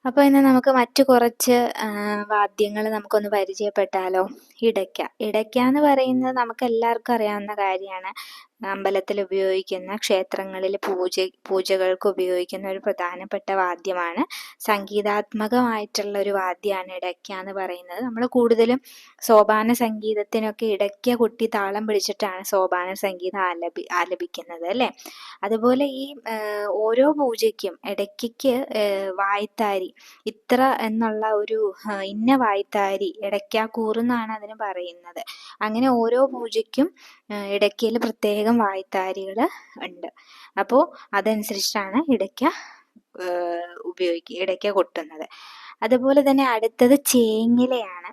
അപ്പോൾ ഇന്ന് നമുക്ക് മറ്റു കുറച്ച് വാദ്യങ്ങൾ നമുക്കൊന്ന് പരിചയപ്പെട്ടാലോ? ഇടയ്ക്ക. ഇടയ്ക്ക എന്ന് പറയുന്നത് നമുക്കെല്ലാവർക്കും അറിയാവുന്ന കാര്യമാണ്. അമ്പലത്തിൽ ഉപയോഗിക്കുന്ന, ക്ഷേത്രങ്ങളിൽ പൂജകൾക്ക് ഉപയോഗിക്കുന്ന ഒരു പ്രധാനപ്പെട്ട വാദ്യമാണ്. സംഗീതാത്മകമായിട്ടുള്ള ഒരു വാദ്യമാണ് ഇടയ്ക്ക എന്ന് പറയുന്നത്. നമ്മൾ കൂടുതലും സോപാന സംഗീതത്തിനൊക്കെ ഇടയ്ക്ക കൊട്ടി താളം പിടിച്ചിട്ടാണ് സോപാന സംഗീതം ആലപിക്കുന്നത് അല്ലേ? അതുപോലെ ഈ ഓരോ പൂജയ്ക്കും ഇടയ്ക്കയ്ക്ക് വായ്ത്താരി ഇത്ര എന്നുള്ള ഒരു ഇന്ന വായ്ത്താരി ഇടയ്ക്കാക്കൂറെന്നാണ് അതിന് പറയുന്നത്. അങ്ങനെ ഓരോ പൂജയ്ക്കും ഇടയ്ക്കയിൽ പ്രത്യേകം വായ്ത്താരികൾ ഉണ്ട്. അപ്പോൾ അതനുസരിച്ചിട്ടാണ് ഇടയ്ക്ക ഇടയ്ക്ക കൊട്ടുന്നത്. അതുപോലെ തന്നെ അടുത്തത് ചേങ്ങിലയാണ്.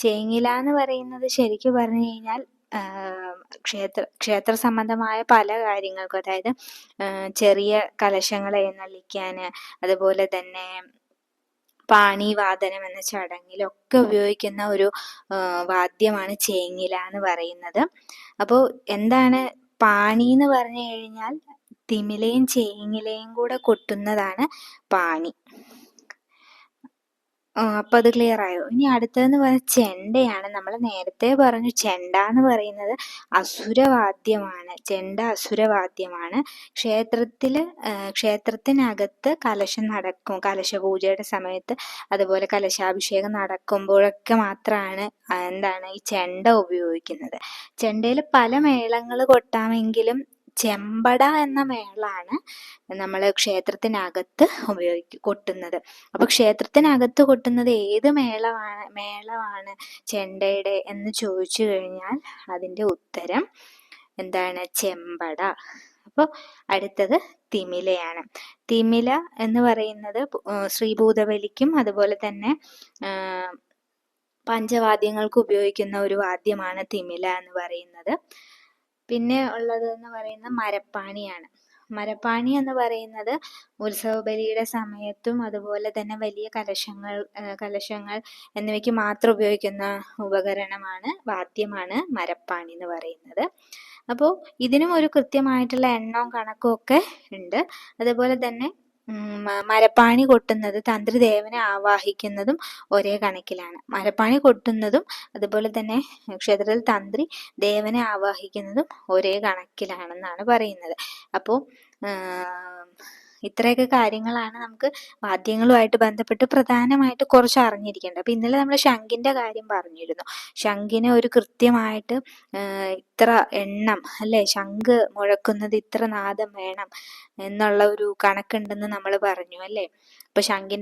ചേങ്ങില എന്ന് പറയുന്നത് ശരിക്കും പറഞ്ഞു കഴിഞ്ഞാൽ ക്ഷേത്ര സംബന്ധമായ പല കാര്യങ്ങൾക്കും, അതായത് ചെറിയ കലശങ്ങൾ എഴുന്നള്ളിക്കാൻ, അതുപോലെ തന്നെ പാണിവാദനം എന്ന ചടങ്ങിലൊക്കെ ഉപയോഗിക്കുന്ന ഒരു വാദ്യമാണ് ചേങ്ങില എന്ന് പറയുന്നത്. അപ്പോൾ എന്താണ് പാണി എന്ന് പറഞ്ഞു കഴിഞ്ഞാൽ തിമിലയും ചേങ്ങിലയും കൂടെ കൊട്ടുന്നതാണ് പാണി. അപ്പോൾ അത് ക്ലിയർ ആയോ? ഇനി അടുത്തതെന്ന് പറഞ്ഞാൽ ചെണ്ടയാണ്. നമ്മൾ നേരത്തെ പറഞ്ഞു ചെണ്ട എന്ന് പറയുന്നത് അസുരവാദ്യമാണ്. ചെണ്ട അസുരവാദ്യമാണ്. ക്ഷേത്രത്തിനകത്ത് കലശം നടക്കും, കലശപൂജയുടെ സമയത്ത്, അതുപോലെ കലശാഭിഷേകം നടക്കുമ്പോഴൊക്കെ മാത്രമാണ് ഈ ചെണ്ട ഉപയോഗിക്കുന്നത്. ചെണ്ടയിൽ പല മേളങ്ങൾ കൊട്ടാമെങ്കിലും ചെമ്പട എന്ന മേളമാണ് നമ്മൾ ക്ഷേത്രത്തിനകത്ത് കൊട്ടുന്നത്. അപ്പോൾ ക്ഷേത്രത്തിനകത്ത് കൊട്ടുന്നത് ഏത് മേളമാണ് ചെണ്ടയുടെ എന്ന് ചോദിച്ചു കഴിഞ്ഞാൽ അതിൻ്റെ ഉത്തരം എന്താണ്? ചെമ്പട. അപ്പോൾ അടുത്തത് തിമിലയാണ്. തിമില എന്ന് പറയുന്നത് ശ്രീഭൂതബലിക്കും അതുപോലെ തന്നെ പഞ്ചവാദ്യങ്ങൾക്ക് ഉപയോഗിക്കുന്ന ഒരു വാദ്യമാണ് തിമില എന്ന് പറയുന്നത്. പിന്നെ ഉള്ളത് എന്ന് പറയുന്നത് മരപ്പാണിയാണ്. മരപ്പാണി എന്ന് പറയുന്നത് ഉത്സവബലിയുടെ സമയത്തും അതുപോലെ തന്നെ വലിയ കലശങ്ങൾ എന്നിവയ്ക്ക് മാത്രം ഉപയോഗിക്കുന്ന വാദ്യമാണ് മരപ്പാണി എന്ന് പറയുന്നത്. അപ്പോൾ ഇതിനും ഒരു കൃത്യമായിട്ടുള്ള എണ്ണവും കണക്കും ഒക്കെ ഉണ്ട്. അതുപോലെ തന്നെ മരപ്പാണി കൊട്ടുന്നത് തന്ത്രി ദേവനെ ആവാഹിക്കുന്നതും ഒരേ കണക്കിലാണ്. മരപ്പാണി കൊട്ടുന്നതും അതുപോലെ തന്നെ ക്ഷേത്രത്തിൽ തന്ത്രി ദേവനെ ആവാഹിക്കുന്നതും ഒരേ കണക്കിലാണെന്നാണ് പറയുന്നത്. അപ്പോൾ ഇത്രയൊക്കെ കാര്യങ്ങളാണ് നമുക്ക് വാദ്യങ്ങളുമായിട്ട് ബന്ധപ്പെട്ട് പ്രധാനമായിട്ട് കുറച്ച് അറിഞ്ഞിരിക്കേണ്ടത്. അപ്പോൾ ഇന്നലെ നമ്മൾ ശംഖിൻ്റെ കാര്യം പറഞ്ഞിരുന്നു. ശംഖിന് ഒരു കൃത്യമായിട്ട് ഇത്ര എണ്ണം അല്ലേ, ശംഖ് മുഴക്കുന്നത് ഇത്ര നാദം വേണം എന്നുള്ള ഒരു കണക്കുണ്ടെന്ന് നമ്മൾ പറഞ്ഞു അല്ലേ? അപ്പോൾ ശംഖിൻ്റെ